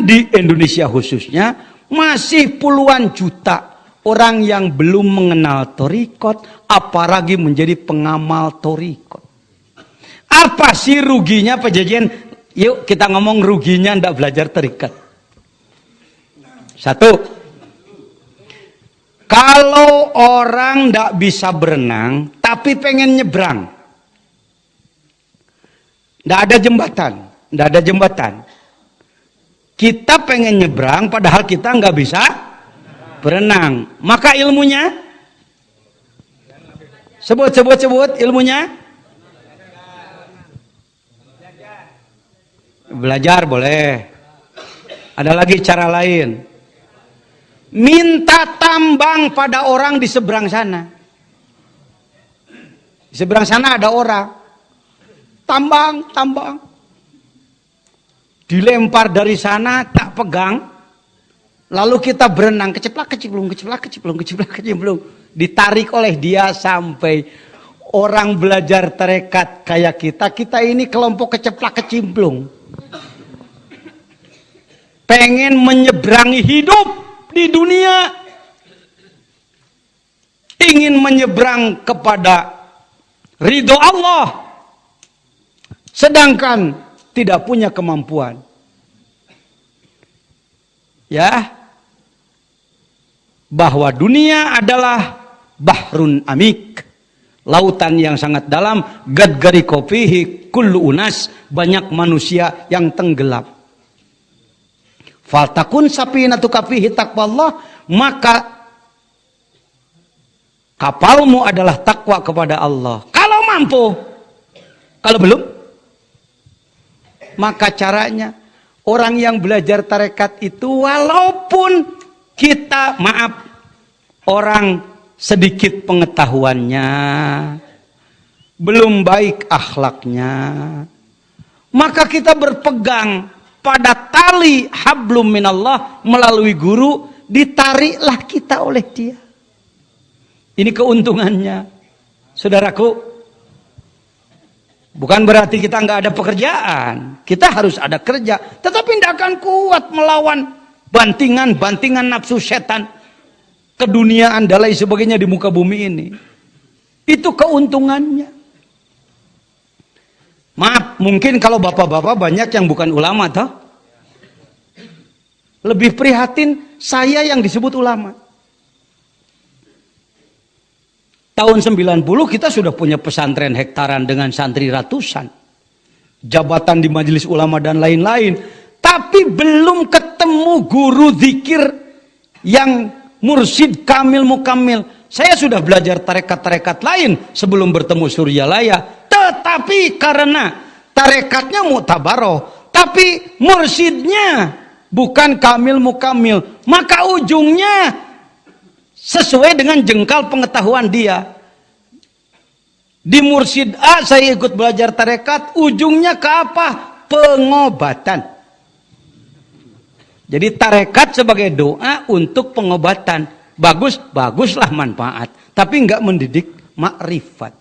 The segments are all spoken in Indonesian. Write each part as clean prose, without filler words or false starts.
di Indonesia khususnya masih puluhan juta orang yang belum mengenal thariqat, apalagi menjadi pengamal thariqat. Apa sih ruginya Pak Jejen? Yuk kita ngomong ruginya ndak belajar thariqat. Satu, kalau orang ndak bisa berenang tapi pengen nyebrang, ndak ada jembatan. Kita pengen nyebrang padahal kita nggak bisa berenang. Maka ilmunya sebut ilmunya. Belajar boleh. Ada lagi cara lain. Minta tambang pada orang di seberang sana. Di seberang sana ada orang. Tambang. Dilempar dari sana, tak pegang. Lalu kita berenang, keceplak keciplung. Ditarik oleh dia sampai orang belajar tarekat kayak kita ini kelompok keceplak kecimplung. Pengen menyeberangi hidup di dunia. Ingin menyeberang kepada ridho Allah. Sedangkan tidak punya kemampuan. Ya. Bahwa dunia adalah bahrun amik. Lautan yang sangat dalam. Gadgari kopihi kullu unas. Banyak manusia yang tenggelam. Faltakun sapinatuka fihi taqwallah. Maka kapalmu adalah takwa kepada Allah. Kalau mampu. Kalau belum, maka caranya orang yang belajar tarekat itu walaupun kita orang sedikit pengetahuannya, belum baik akhlaknya, maka kita berpegang pada tali hablum minallah melalui guru, ditariklah kita oleh dia. Ini keuntungannya, saudaraku. Bukan berarti kita nggak ada pekerjaan. Kita harus ada kerja. Tetapi tidak akan kuat melawan bantingan nafsu setan, keduniaan dan lain sebagainya di muka bumi ini. Itu keuntungannya. Maaf, mungkin kalau bapak-bapak banyak yang bukan ulama, toh? Lebih prihatin saya yang disebut ulama. Tahun 90 kita sudah punya pesantren hektaran dengan santri ratusan. Jabatan di majelis ulama dan lain-lain. Tapi belum ketemu guru zikir yang mursyid kamil mukamil. Saya sudah belajar tarekat-tarekat lain sebelum bertemu Suryalaya. Tetapi karena tarekatnya mutabaroh. Tapi mursyidnya bukan kamil mukamil. Maka ujungnya sesuai dengan jengkal pengetahuan dia. Di mursyid A saya ikut belajar tarekat, ujungnya ke apa? Pengobatan. Jadi tarekat sebagai doa untuk pengobatan. Baguslah manfaat. Tapi enggak mendidik makrifat.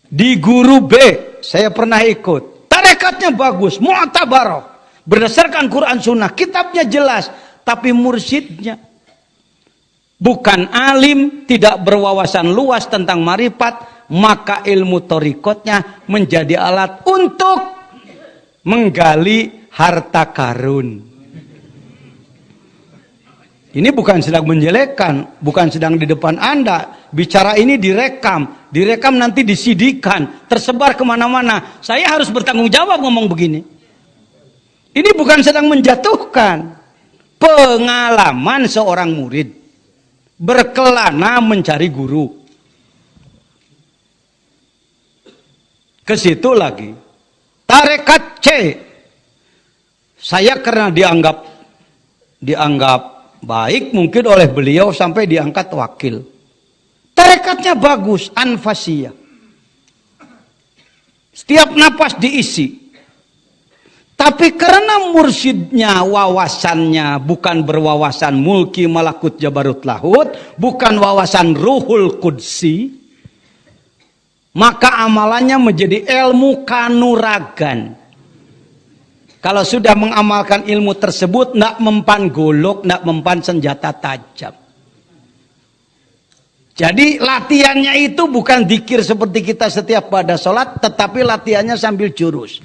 Di guru B saya pernah ikut. Tarekatnya bagus, mu'tabaroh. Berdasarkan Quran Sunnah, kitabnya jelas. Tapi mursyidnya bukan alim, tidak berwawasan luas tentang marifat, maka ilmu thariqatnya menjadi alat untuk menggali harta karun. Ini bukan sedang menjelekkan, bukan sedang di depan Anda. Bicara ini direkam nanti disidikan, tersebar kemana-mana. Saya harus bertanggung jawab ngomong begini. Ini bukan sedang menjatuhkan. Pengalaman seorang murid berkelana mencari guru. Ke situ lagi. Tarekat C. Saya karena dianggap baik mungkin oleh beliau sampai diangkat wakil. Tarekatnya bagus, anfasiyah. Setiap napas diisi. Tapi karena mursyidnya wawasannya bukan berwawasan mulki malakut jabarut lahut, bukan wawasan ruhul qudsi, maka amalannya menjadi ilmu kanuragan. Kalau sudah mengamalkan ilmu tersebut, ndak mempan golok, ndak mempan senjata tajam. Jadi latihannya itu bukan zikir seperti kita setiap pada sholat, tetapi latihannya sambil jurus.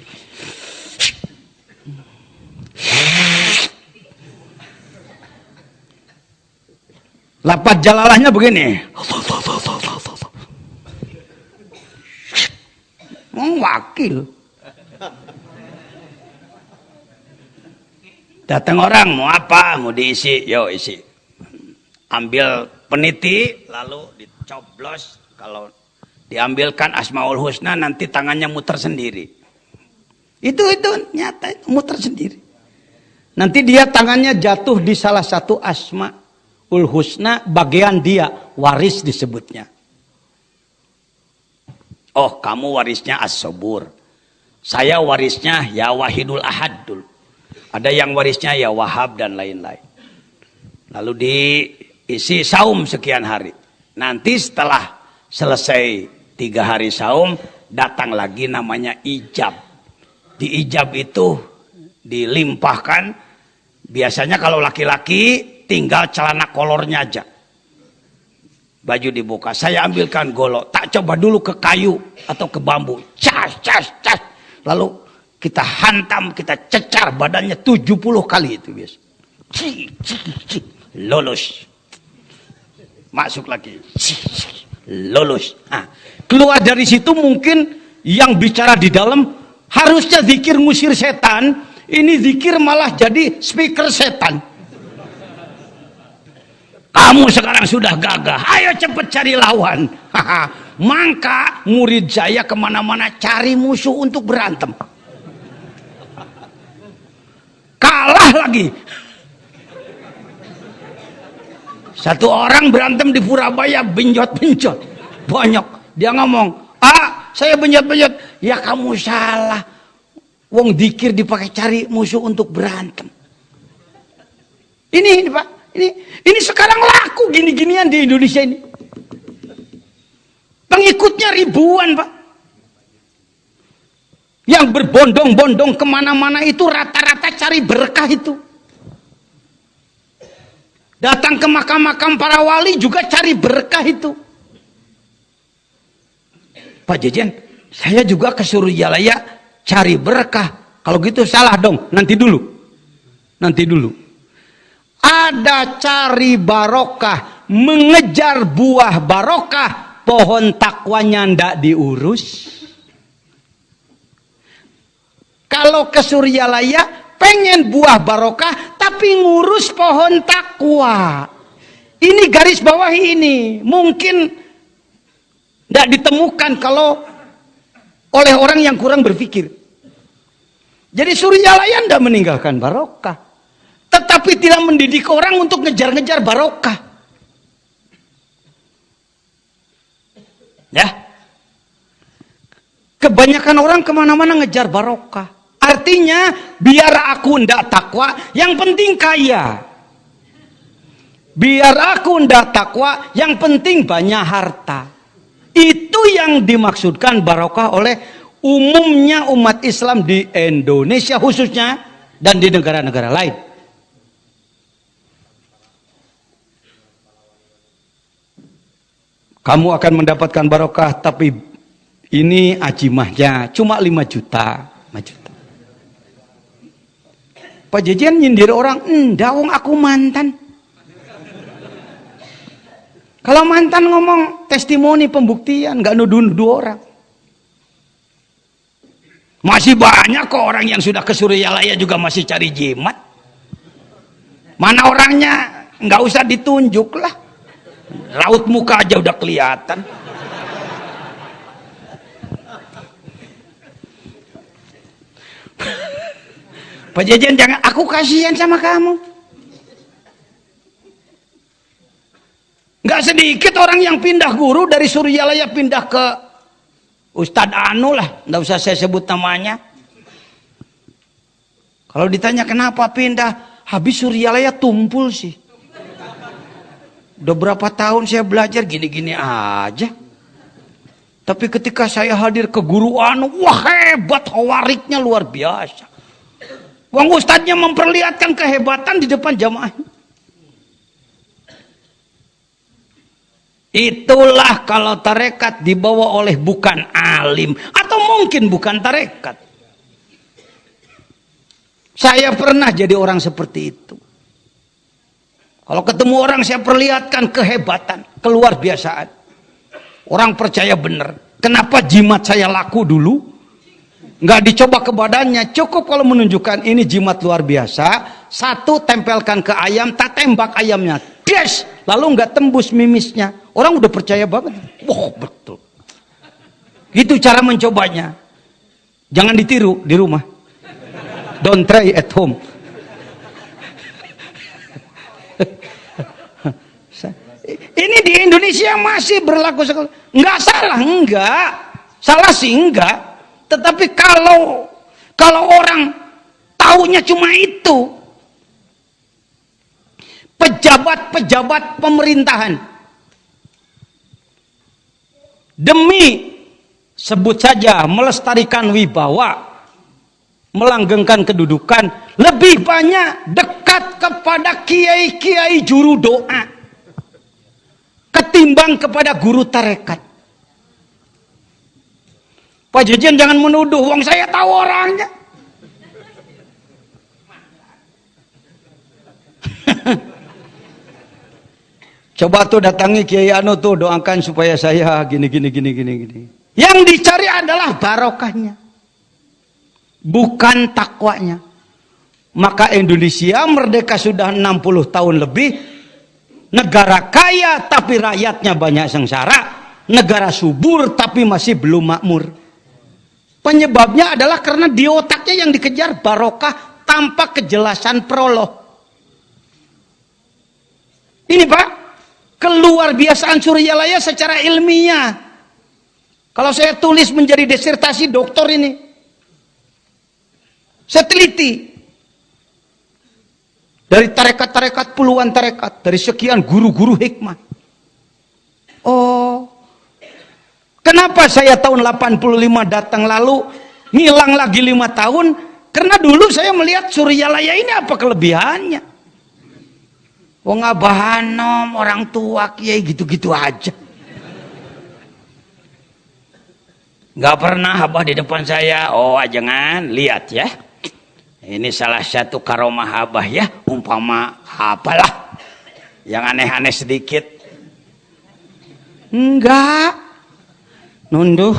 Lapat jalalahnya begini. Wakil. Datang orang, mau apa? Mau diisi? Yo isi. Ambil peniti, lalu dicoblos. Kalau diambilkan Asmaul Husna, nanti tangannya muter sendiri. Itu nyata, muter sendiri. Nanti dia tangannya jatuh di salah satu Asmaul Husna, bagian dia, waris disebutnya. Oh, kamu warisnya As-Sabur. Saya warisnya Ya Wahidul Ahad dulu. Ada yang warisnya Ya Wahab dan lain-lain. Lalu diisi saum sekian hari. Nanti setelah selesai 3 hari saum, datang lagi namanya ijab. Di ijab itu dilimpahkan. Biasanya kalau laki-laki tinggal celana kolornya aja. Baju dibuka. Saya ambilkan golok. Tak coba dulu ke kayu atau ke bambu. Cas. Lalu kita hantam, kita cecar badannya 70 kali itu biasa. Lolos. Masuk lagi. Lolos. Nah, keluar dari situ mungkin yang bicara di dalam harusnya zikir ngusir setan, ini zikir malah jadi speaker setan. Kamu sekarang sudah gagah, ayo cepet cari lawan. Maka murid saya kemana-mana cari musuh untuk berantem. Kalah lagi. Satu orang berantem di Purabaya, benjot-benjot. Banyak. Dia ngomong, saya benjot-benjot. Ya kamu salah. Wong dikir dipakai cari musuh untuk berantem. Ini Pak. Ini sekarang laku gini-ginian di Indonesia ini. Pengikutnya ribuan, Pak. Yang berbondong-bondong kemana-mana itu rata-rata cari berkah itu. Datang ke makam-makam para wali juga cari berkah itu. Pak Jejen, saya juga ke Suryalaya cari berkah. Kalau gitu salah dong, nanti dulu. Ada cari barokah, mengejar buah barokah, pohon takwanya ndak diurus. Kalau ke Suryalaya pengen buah barokah tapi ngurus pohon takwa. Ini garis bawah ini mungkin ndak ditemukan kalau oleh orang yang kurang berpikir. Jadi Suryalaya ndak meninggalkan barokah, tetapi tidak mendidik orang untuk ngejar-ngejar barokah. Ya, kebanyakan orang kemana-mana ngejar barokah. Artinya biar aku ndak takwa, yang penting kaya. Biar aku ndak takwa, yang penting banyak harta. Itu yang dimaksudkan barokah oleh umumnya umat Islam di Indonesia khususnya dan di negara-negara lain. Kamu akan mendapatkan barokah, tapi ini ajimahnya cuma 5 juta. Pak Jejen nyindir orang, enggak wong aku mantan. Kalau mantan ngomong testimoni pembuktian, nggak nuduh-nuduh orang. Masih banyak kok orang yang sudah ke Suryalaya juga masih cari jimat. Mana orangnya nggak usah ditunjuk lah. Raut muka aja udah kelihatan. Pak Jejen jangan, aku kasihan sama kamu. Nggak sedikit orang yang pindah guru dari Suryalaya pindah ke Ustadz Anu lah, nggak usah saya sebut namanya. Kalau ditanya kenapa pindah, habis Suryalaya tumpul sih. Udah berapa tahun saya belajar gini-gini aja. Tapi ketika saya hadir ke guru Anu, wah hebat, hawariknya luar biasa. Wong ustadznya memperlihatkan kehebatan di depan jamaah. Itulah kalau tarekat dibawa oleh bukan alim atau mungkin bukan tarekat. Saya pernah jadi orang seperti itu. Kalau ketemu orang saya perlihatkan kehebatan, keluar biasaan. Orang percaya benar. Kenapa jimat saya laku dulu? Nggak dicoba ke badannya, cukup kalau menunjukkan ini jimat luar biasa. Satu, tempelkan ke ayam, tak tembak ayamnya. Des! Lalu nggak tembus mimisnya. Orang udah percaya banget. Wah, betul. Itu cara mencobanya. Jangan ditiru di rumah. Don't try at home. Ini di Indonesia masih berlaku sekali. Nggak salah, enggak. Salah sih enggak. Tetapi kalau orang taunya cuma itu, pejabat-pejabat pemerintahan demi sebut saja melestarikan wibawa, melanggengkan kedudukan, lebih banyak dekat kepada kiai-kiai juru doa ketimbang kepada guru tarekat. Pak Jejen jangan menuduh, wong saya tahu orangnya. Coba tuh datangi Kiai Anu tuh, doakan supaya saya gini. Yang dicari adalah barokahnya, bukan takwanya. Maka Indonesia merdeka sudah 60 tahun lebih, negara kaya tapi rakyatnya banyak sengsara, negara subur tapi masih belum makmur. Penyebabnya adalah karena di otaknya yang dikejar barokah tanpa kejelasan prolog. Ini Pak, keluar biasaan Suryalaya secara ilmiah. Kalau saya tulis menjadi disertasi doktor ini, saya teliti. Dari tarekat-tarekat, puluhan tarekat, dari sekian guru-guru hikmah. Oh, kenapa saya tahun 85 datang lalu ngilang lagi 5 tahun? Karena dulu saya melihat Suryalaya ini apa kelebihannya? Wong Abah Hanom, orang tua kiai gitu-gitu aja. Nggak pernah Abah di depan saya, oh jangan lihat ya. Ini salah satu karomah Abah ya, umpama apalah yang aneh-aneh sedikit. Enggak, nunduk.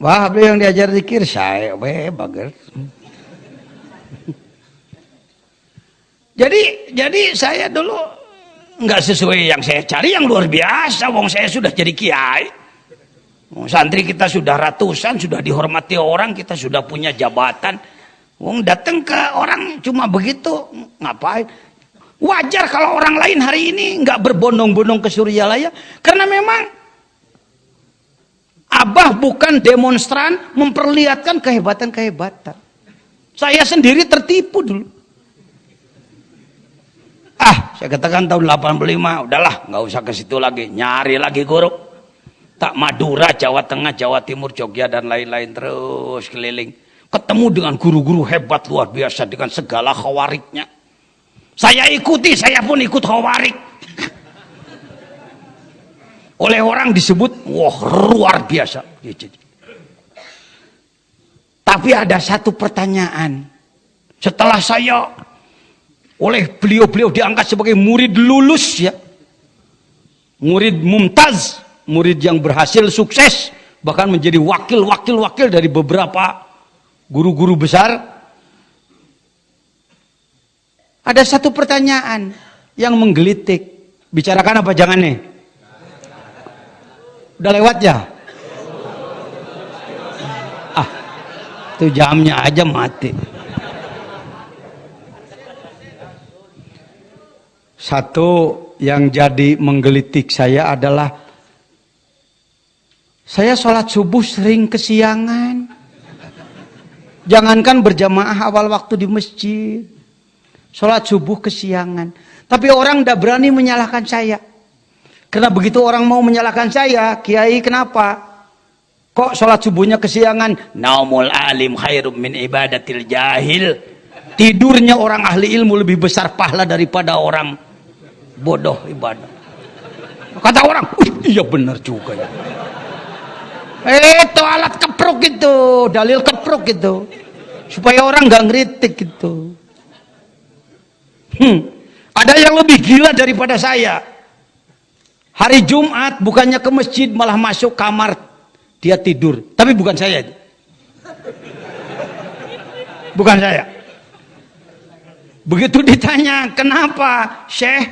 Wah, beliau yang diajar zikir saya, bager. Jadi saya dulu nggak sesuai yang saya cari, yang luar biasa. Wong saya sudah jadi kiai, santri kita sudah ratusan, sudah dihormati orang, kita sudah punya jabatan. Wong datang ke orang cuma begitu, ngapain? Wajar kalau orang lain hari ini nggak berbondong-bondong ke Suryalaya, karena memang Abah bukan demonstran memperlihatkan kehebatan-kehebatan. Saya sendiri tertipu dulu. Saya katakan tahun 85, udahlah nggak usah ke situ lagi, nyari lagi guru. Tak Madura, Jawa Tengah, Jawa Timur, Jogja dan lain-lain, terus keliling. Ketemu dengan guru-guru hebat luar biasa dengan segala khawariknya. Saya ikuti, saya pun ikut khawarik. Oleh orang disebut, wah luar biasa. Tapi ada satu pertanyaan. Setelah saya oleh beliau-beliau diangkat sebagai murid lulus ya, murid mumtaz, murid yang berhasil sukses, bahkan menjadi wakil dari beberapa guru-guru besar. Ada satu pertanyaan yang menggelitik. Bicarakan apa jangan nih? Udah lewat ya? Itu jamnya aja mati. Satu yang jadi menggelitik saya adalah saya sholat subuh sering kesiangan. Jangankan berjamaah awal waktu di masjid, sholat subuh kesiangan. Tapi orang tidak berani menyalahkan saya. Karena begitu orang mau menyalahkan saya, Kiai kenapa? Kok sholat subuhnya kesiangan? Naumul alim khairum min ibadatil jahil. Tidurnya orang ahli ilmu lebih besar pahala daripada orang bodoh ibadah. Kata orang, iya benar juga ya. Itu alat keprok itu, dalil keprok itu, supaya orang nggak ngeritik gitu. Ada yang lebih gila daripada saya. Hari Jumat bukannya ke masjid malah masuk kamar dia tidur, tapi bukan saya. Bukan saya. Begitu ditanya, kenapa Syekh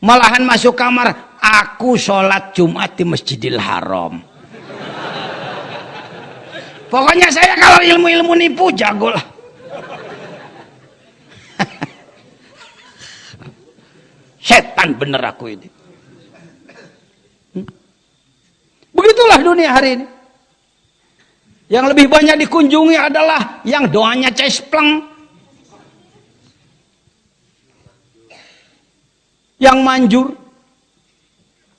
malahan masuk kamar? Aku sholat Jumat di Masjidil Haram. Pokoknya saya kalau ilmu-ilmu nipu jago lah. Setan bener aku ini. Begitulah dunia hari ini. Yang lebih banyak dikunjungi adalah yang doanya cespleng, yang manjur.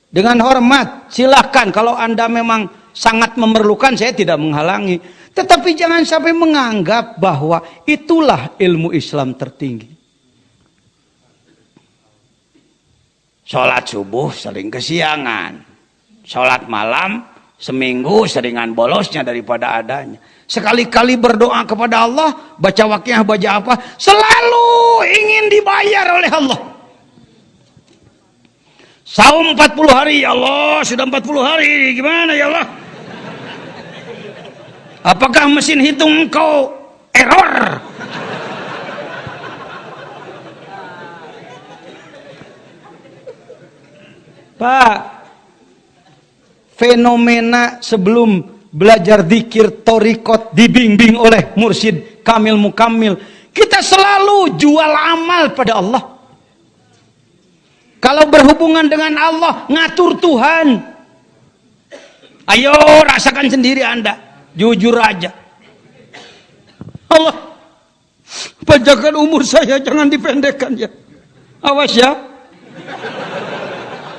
Dengan hormat, silahkan kalau Anda memang sangat memerlukan, saya tidak menghalangi. Tetapi jangan sampai menganggap bahwa itulah ilmu Islam tertinggi. Sholat subuh sering kesiangan, sholat malam seminggu seringan bolosnya daripada adanya. Sekali-kali berdoa kepada Allah, baca waqiah, baca apa, selalu ingin dibayar oleh Allah. Saum 40 hari, ya Allah, sudah 40 hari, gimana ya Allah? Apakah mesin hitung engkau error? Pak, fenomena sebelum belajar zikir torikot dibimbing oleh mursyid Kamil Mukamil, kita selalu jual amal pada Allah. Kalau berhubungan dengan Allah, ngatur Tuhan. Ayo rasakan sendiri Anda, jujur aja. Allah, panjangkan umur saya, jangan dipendekkan ya. Awas ya.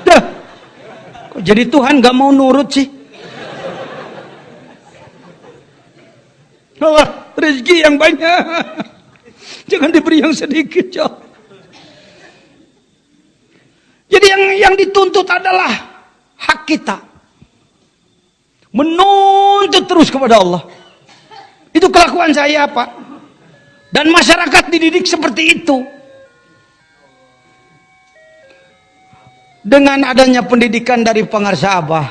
Dah. Kok jadi Tuhan gak mau nurut sih? Allah, rezeki yang banyak. Jangan diberi yang sedikit ya. Jadi yang dituntut adalah hak kita. Menuntut terus kepada Allah. Itu kelakuan saya, Pak. Dan masyarakat dididik seperti itu. Dengan adanya pendidikan dari Pangarsa Abah,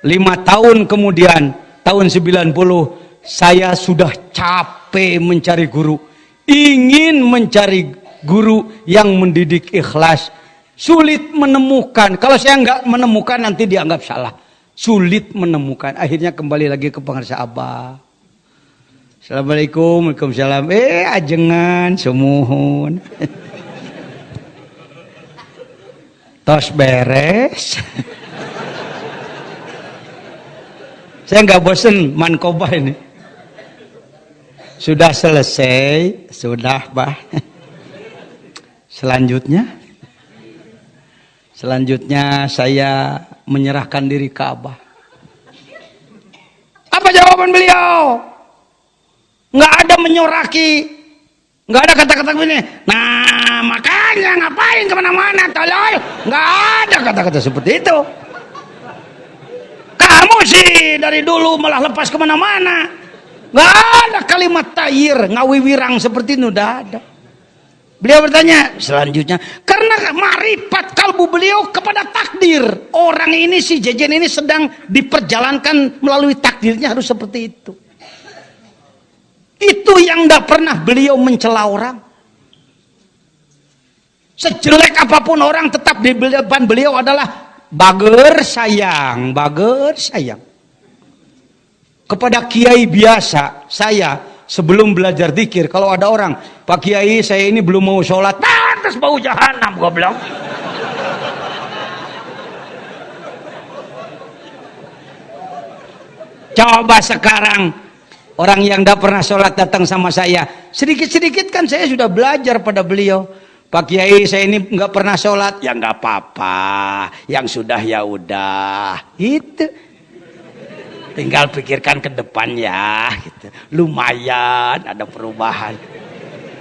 5 tahun kemudian, tahun 90, saya sudah capek mencari guru. Ingin mencari guru yang mendidik ikhlas. Sulit menemukan. Kalau saya nggak menemukan nanti dianggap salah. Sulit menemukan. Akhirnya kembali lagi ke Pangarsa Abah. Assalamualaikum, waalaikumsalam. Ajengan, semuhun. Tos beres. Saya nggak bosen mankobah ini. Sudah selesai, sudah Pak. Selanjutnya saya menyerahkan diri ke Abah. Apa jawaban beliau? Nggak ada menyoraki, nggak ada kata-kata begini. Nah makanya ngapain kemana-mana, tolol. Nggak ada kata-kata seperti itu. Kamu sih dari dulu malah lepas kemana-mana. Nggak ada kalimat tayyir, ngawiwirang seperti itu, udah ada. Beliau bertanya selanjutnya, karena marifat kalbu beliau kepada takdir. Orang ini, si Jejen ini sedang diperjalankan melalui takdirnya, harus seperti itu. Itu yang tidak pernah beliau mencela orang. Sejelek apapun orang, tetap di depan beliau adalah bager sayang, bager sayang. Kepada kiai biasa, saya sebelum belajar zikir, kalau ada orang, Pak Kiai saya ini belum mau sholat, terus bau jahanam, gua bilang. Coba sekarang orang yang tidak pernah sholat datang sama saya, sedikit-sedikit kan saya sudah belajar pada beliau. Pak Kiai saya ini nggak pernah sholat, ya nggak apa-apa, yang sudah ya udah, itu. tinggal pikirkan ke depan ya gitu. Lumayan ada perubahan.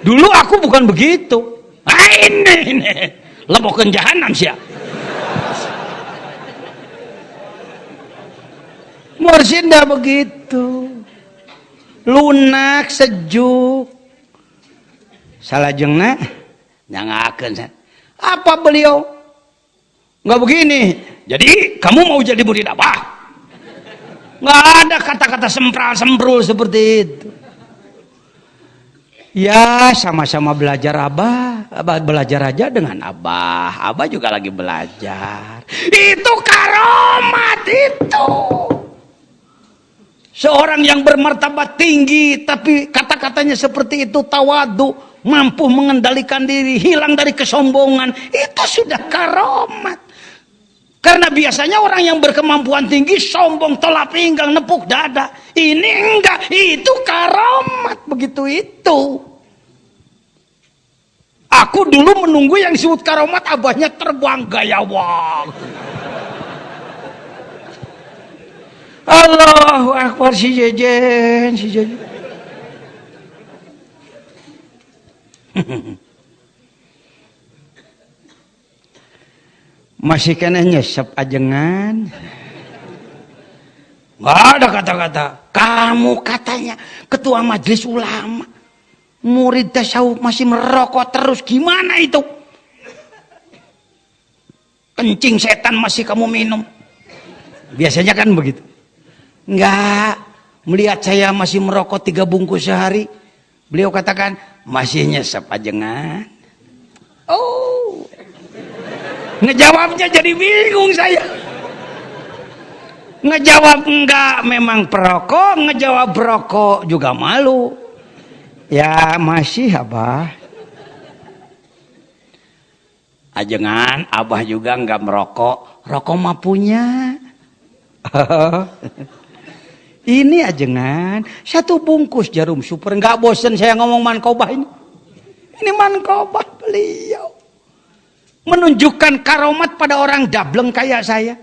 Dulu aku bukan begitu. Ini lebokan jahanam sih. Mursyid begitu. Lunak, sejuk. Salajengna nyangakeun. Apa beliau? Enggak begini. Jadi kamu mau jadi murid apa? Enggak ada kata-kata sempral-semprul seperti itu. Ya sama-sama belajar Abah belajar aja dengan Abah juga lagi belajar. Itu karomat itu. Seorang yang bermartabat tinggi tapi kata-katanya seperti itu, tawadu, mampu mengendalikan diri, hilang dari kesombongan, itu sudah karomat. Karena biasanya orang yang berkemampuan tinggi sombong, tolak pinggang, nepuk dada. Ini enggak, itu karomat begitu itu. Aku dulu menunggu yang disebut karomat, abahnya terbang gayawang. Allahu Akbar, si jejen. Masih kena nyesep ajengan. Nggak ada kata-kata. Kamu katanya ketua majelis ulama, murid tasawuf masih merokok terus, gimana itu? Kencing setan masih kamu minum. Biasanya kan begitu. Enggak, melihat saya masih merokok 3 bungkus sehari, beliau katakan masih nyesep ajengan. Oh, ngejawabnya jadi bingung saya. Ngejawab enggak memang perokok, ngejawab perokok juga malu. Ya masih Abah. Ajengan, Abah juga enggak merokok, rokok mah punya. Ini ajengan 1 bungkus jarum super, enggak bosen saya ngomong mankobah ini. Ini mankobah beliau. Menunjukkan karomat pada orang dableng kayak saya.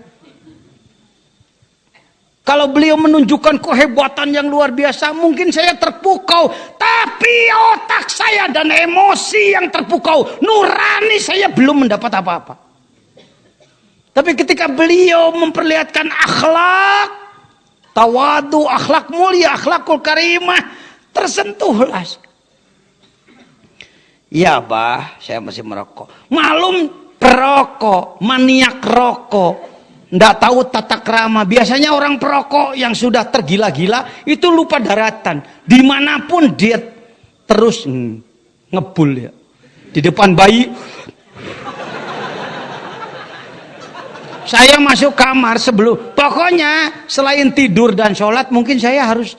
Kalau beliau menunjukkan kehebatan yang luar biasa, mungkin saya terpukau. Tapi otak saya dan emosi yang terpukau, nurani saya belum mendapat apa-apa. Tapi ketika beliau memperlihatkan akhlak, tawadu, akhlak mulia, akhlakul karimah, tersentuhlah. Ya Bah, saya masih merokok. Malum perokok, maniak rokok, ndak tahu tata krama. Biasanya orang perokok yang sudah tergila-gila itu lupa daratan. Dimanapun dia terus ngebul ya. Di depan bayi. Saya masuk kamar sebelum, pokoknya selain tidur dan sholat, mungkin saya harus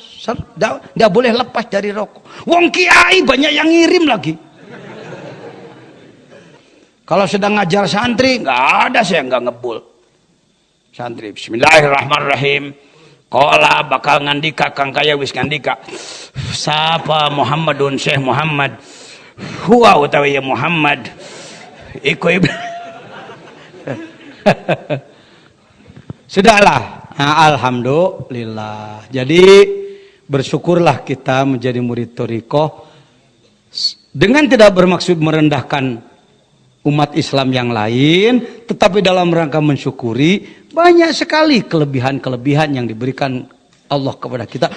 nggak boleh lepas dari rokok. Wong kiai banyak yang ngirim lagi. Kalau sedang ngajar santri, nggak ada saya nggak ngebul. Santri, Bismillahirrahmanirrahim. Kola bakal ngandika kang kaya wis ngandika. Sapa Muhammadun Syekh Muhammad. Huwa utawi ya Muhammad. Iku Sudahlah, nah, alhamdulillah. Jadi bersyukurlah kita menjadi murid thariqah dengan tidak bermaksud merendahkan umat Islam yang lain, tetapi dalam rangka mensyukuri banyak sekali kelebihan-kelebihan yang diberikan Allah kepada kita.